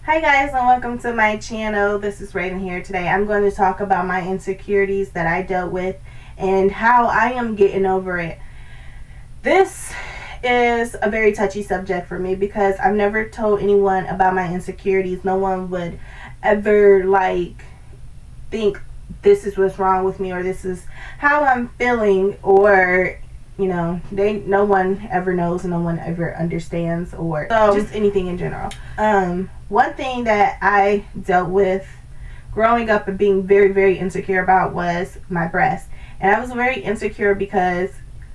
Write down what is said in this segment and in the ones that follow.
Hi guys, and welcome to my channel. This is Raven here. Today I'm going to talk about my insecurities that I dealt with and how I am getting over it. This is a very touchy subject for me because I've never told anyone about my insecurities. No one would ever think this is what's wrong with me or this is how I'm feeling, or no one ever knows, no one ever understands, or just anything in general. One thing that I dealt with growing up and being very, very insecure about was my breasts. And I was very insecure because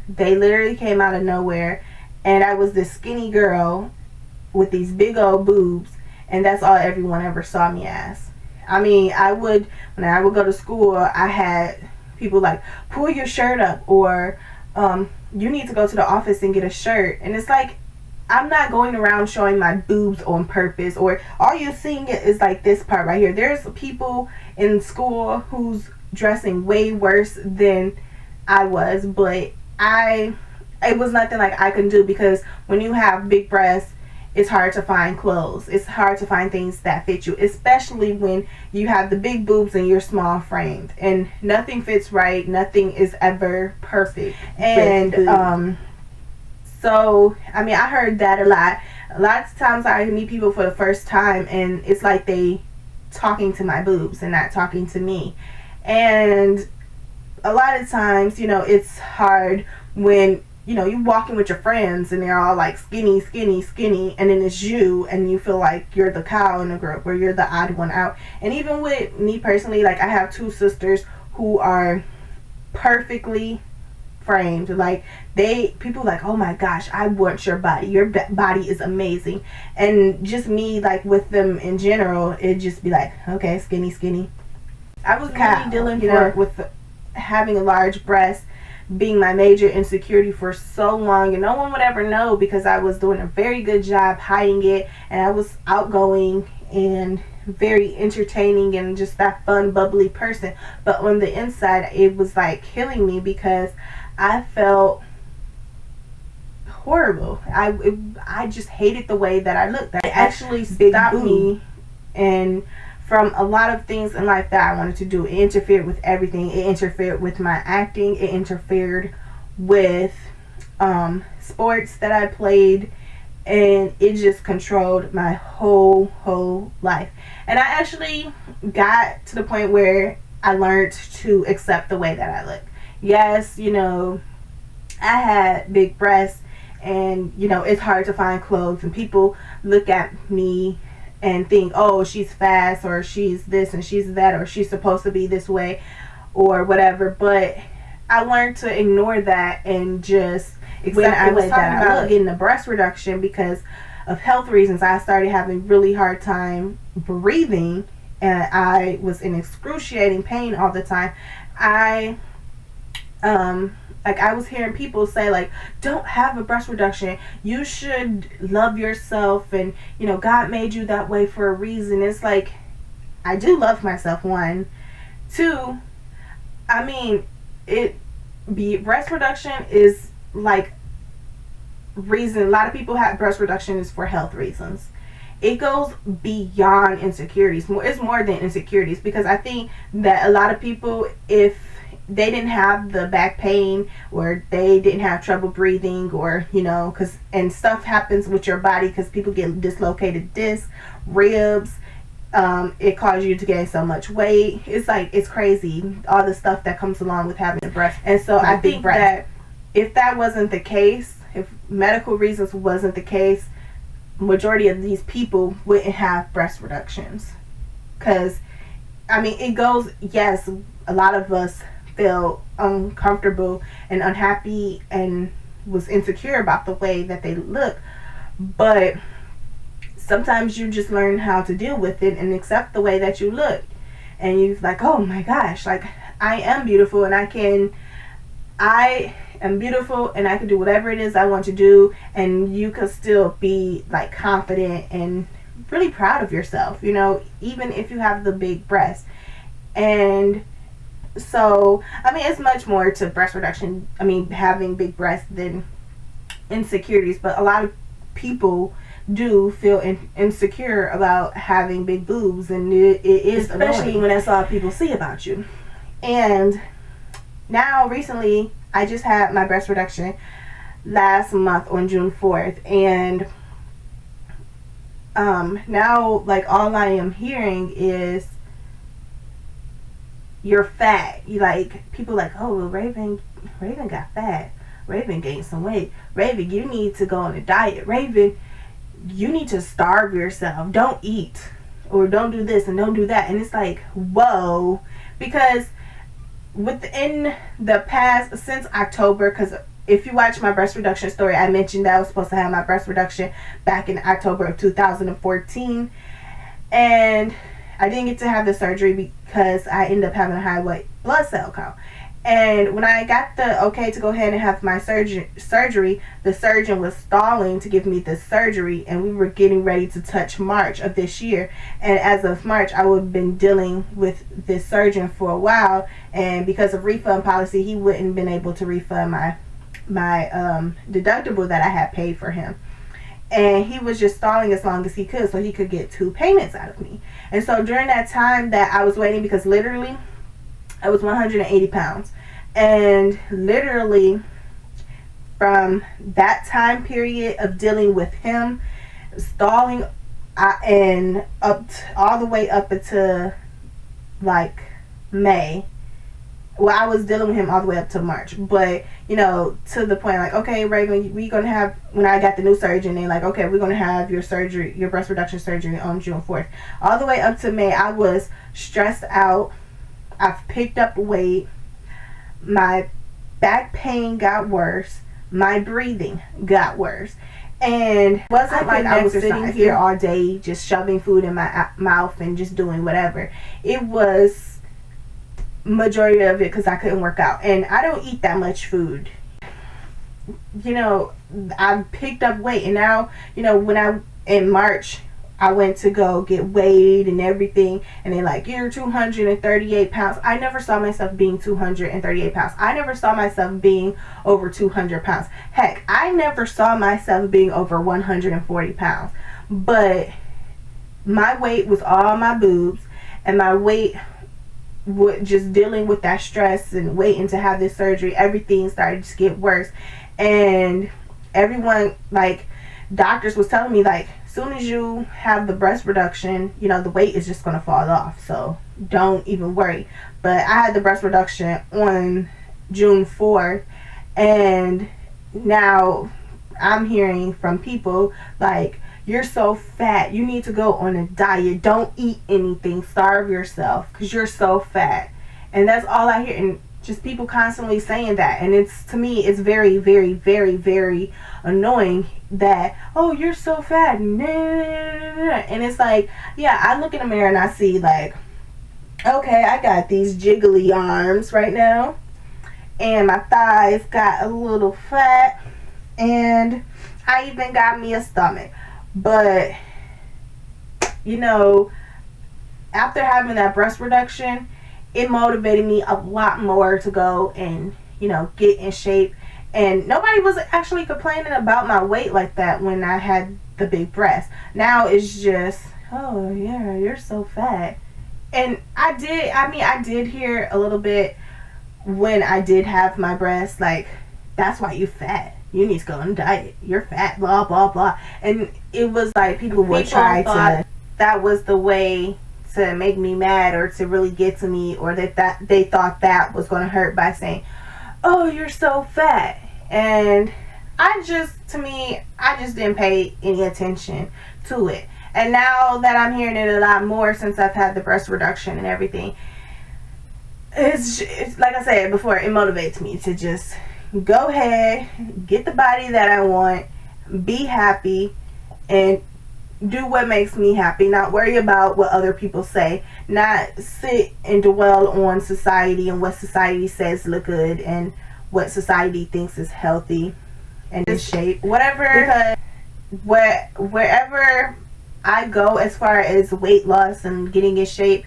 they literally came out of nowhere, and I was this skinny girl with these big old boobs, and that's all everyone ever saw me as. When I would go to school, I had people like, pull your shirt up, or you need to go to the office and get a shirt. And it's like, I'm not going around showing my boobs on purpose, or all you're seeing is like this part right here. There's people in school who's dressing way worse than I was, but it was nothing like I can do, because when you have big breasts, it's hard to find clothes. It's hard to find things that fit you, especially when you have the big boobs and you're small framed, and nothing fits right. Nothing is ever perfect. And I heard that a lot. A lot of times I meet people for the first time, and it's like they talking to my boobs and not talking to me. And a lot of times, it's hard when you walking with your friends and they're all like skinny, skinny, skinny, and then it's you, and you feel like you're the cow in the group, or you're the odd one out. And even with me personally, like, I have two sisters who are perfectly framed. Like, people like, oh my gosh, I want your body. Your body is amazing. And just me, like, with them in general, it'd just be like, okay, skinny, skinny. I was really dealing with having a large breast being my major insecurity for so long, and no one would ever know because I was doing a very good job hiding it, and I was outgoing and very entertaining and just that fun, bubbly person. But on the inside, it was like killing me because I felt horrible. I just hated the way that I looked. It actually stopped me and from a lot of things in life that I wanted to do. It interfered with everything. It interfered with my acting. It interfered with sports that I played, and it just controlled my whole life. And I actually got to the point where I learned to accept the way that I look. Yes, I had big breasts, and it's hard to find clothes, and people look at me and think, oh, she's fast, or she's this and she's that, or she's supposed to be this way, or whatever. But I learned to ignore that and just accept when I was talking about getting a breast reduction because of health reasons. I started having really hard time breathing, and I was in excruciating pain all the time. I was hearing people say, like, don't have a breast reduction. You should love yourself, and, God made you that way for a reason. It's like, I do love myself, one. Two, breast reduction is, like, reason. A lot of people have breast reduction is for health reasons. It goes beyond insecurities. It's more than insecurities, because I think that a lot of people, if they didn't have the back pain, or they didn't have trouble breathing, or and stuff happens with your body because people get dislocated discs, ribs, it causes you to gain so much weight. It's crazy, all the stuff that comes along with having a breast. And so I think that if that wasn't the case, if medical reasons wasn't the case, majority of these people wouldn't have breast reductions. Because it goes, yes, a lot of us feel uncomfortable and unhappy and was insecure about the way that they look, but sometimes you just learn how to deal with it and accept the way that you look, and you're like, oh my gosh, like, I am beautiful, and I am beautiful, and I can do whatever it is I want to do, and you can still be like confident and really proud of yourself, even if you have the big breasts. And so, it's much more to breast reduction, having big breasts, than insecurities. But a lot of people do feel insecure about having big boobs, and it is especially annoying when that's all people see about you. And now recently I just had my breast reduction last month on June 4th, and now like all I am hearing is you're fat. You like people like, oh well, Raven got fat, Raven gained some weight, Raven you need to go on a diet, Raven you need to starve yourself, don't eat or don't do this and don't do that. And it's like, whoa, because within the past, since October, because if you watch my breast reduction story, I mentioned that I was supposed to have my breast reduction back in October of 2014, and I didn't get to have the surgery because I ended up having a high white blood cell count. And when I got the okay to go ahead and have my surgery, the surgeon was stalling to give me the surgery, and we were getting ready to touch March of this year. And as of March, I would have been dealing with this surgeon for a while, and because of refund policy, he wouldn't been able to refund my deductible that I had paid for him. And he was just stalling as long as he could so he could get 2 payments out of me. And so during that time that I was waiting, because literally I was 180 pounds, and literally from that time period of dealing with him stalling, and all the way up until like May. Well, I was dealing with him all the way up to March, but to the point like, okay, Raven, we gonna have, when I got the new surgeon, they like, okay, we're gonna have your surgery, your breast reduction surgery on June 4th. All the way up to May, I was stressed out. I've picked up weight. My back pain got worse. My breathing got worse. And it wasn't like I was sitting here all day just shoving food in my mouth and just doing whatever. It was majority of it because I couldn't work out. And I don't eat that much food. I picked up weight. And now, in March, I went to go get weighed and everything, and they're like, you're 238 pounds. I never saw myself being 238 pounds. I never saw myself being over 200 pounds. Heck, I never saw myself being over 140 pounds. But my weight was all my boobs, and my weight, just dealing with that stress and waiting to have this surgery, everything started to get worse. And everyone, like, doctors was telling me, like, soon as you have the breast reduction, the weight is just going to fall off, so don't even worry. But I had the breast reduction on June 4th, and now I'm hearing from people like, you're so fat, you need to go on a diet, don't eat anything, starve yourself because you're so fat. And that's all I hear, and just people constantly saying that. And it's, to me, it's very, very, very, very annoying that, oh, you're so fat, and it's like, yeah, I look in the mirror and I see like, okay, I got these jiggly arms right now, and my thighs got a little fat, and I even got me a stomach. But after having that breast reduction, it motivated me a lot more to go and get in shape. And nobody was actually complaining about my weight like that when I had the big breast. Now it's just, oh yeah, you're so fat. And I did hear a little bit when I did have my breast, like, that's why you fat, you need to go on a diet, you're fat, blah blah blah. And it was like people would try to, that was the way to make me mad or to really get to me, or that they thought that was going to hurt by saying, oh, you're so fat. And I just didn't pay any attention to it. And now that I'm hearing it a lot more since I've had the breast reduction and everything, it's like I said before, it motivates me to just go ahead, get the body that I want, be happy, and do what makes me happy, not worry about what other people say, not sit and dwell on society and what society says look good and what society thinks is healthy and in shape, whatever. Because wherever I go as far as weight loss and getting in shape,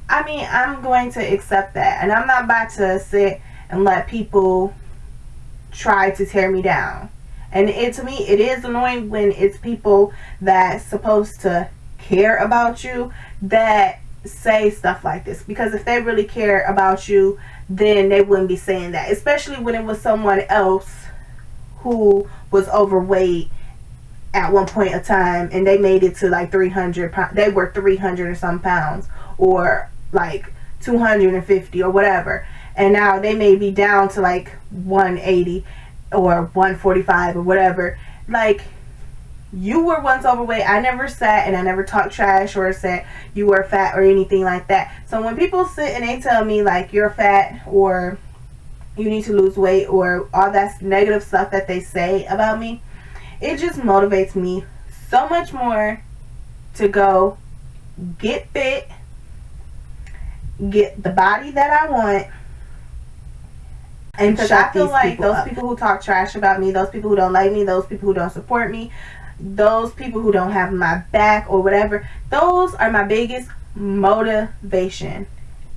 I'm going to accept that, and I'm not about to sit and let people try to tear me down. And to me, it is annoying when it's people that's supposed to care about you that say stuff like this. Because if they really care about you, then they wouldn't be saying that. Especially when it was someone else who was overweight at one point of time and they made it to like 300 pounds. They were 300 or some pounds, or like 250 or whatever, and now they may be down to like 180 or 145 or whatever. Like, you were once overweight. I never sat and I never talked trash or said you were fat or anything like that. So when people sit and they tell me like you're fat or you need to lose weight or all that negative stuff that they say about me, it just motivates me so much more to go get fit, get the body that I want. And because I feel like those people who talk trash about me, those people who don't like me, those people who don't support me, those people who don't have my back or whatever, those are my biggest motivation.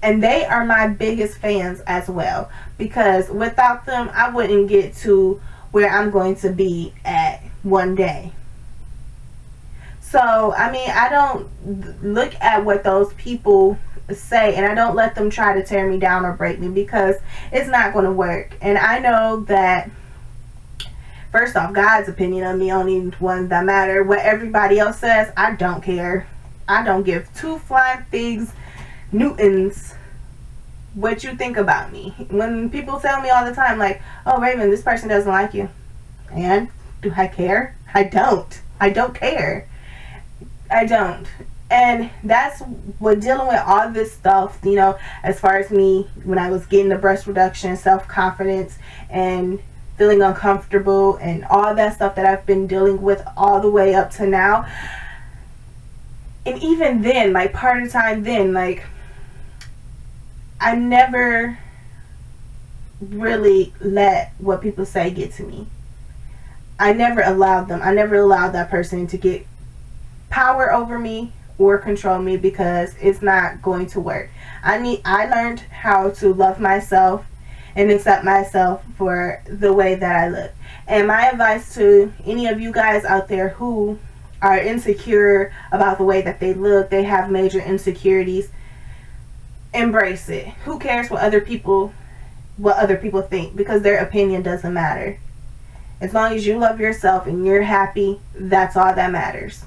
And they are my biggest fans as well. Because without them, I wouldn't get to where I'm going to be at one day. So, I mean, I don't look at what those people say and I don't let them try to tear me down or break me, because it's not going to work. And I know that, first off, God's opinion of me only ones that matter. What everybody else says, I don't care. I don't give two flying figs Newtons what you think about me. When people tell me all the time like, oh Raven, this person doesn't like you, and do I care? I don't care. I don't. And that's what dealing with all this stuff, you know, as far as me when I was getting the breast reduction, self-confidence and feeling uncomfortable and all that stuff that I've been dealing with all the way up to now. And even then, like part of the time then, like I never really let what people say get to me. I never allowed that person to get power over me or control me, because it's not going to work. I learned how to love myself and accept myself for the way that I look. And my advice to any of you guys out there who are insecure about the way that they look, they have major insecurities, embrace it. Who cares what other people think? Because their opinion doesn't matter. As long as you love yourself and you're happy, that's all that matters.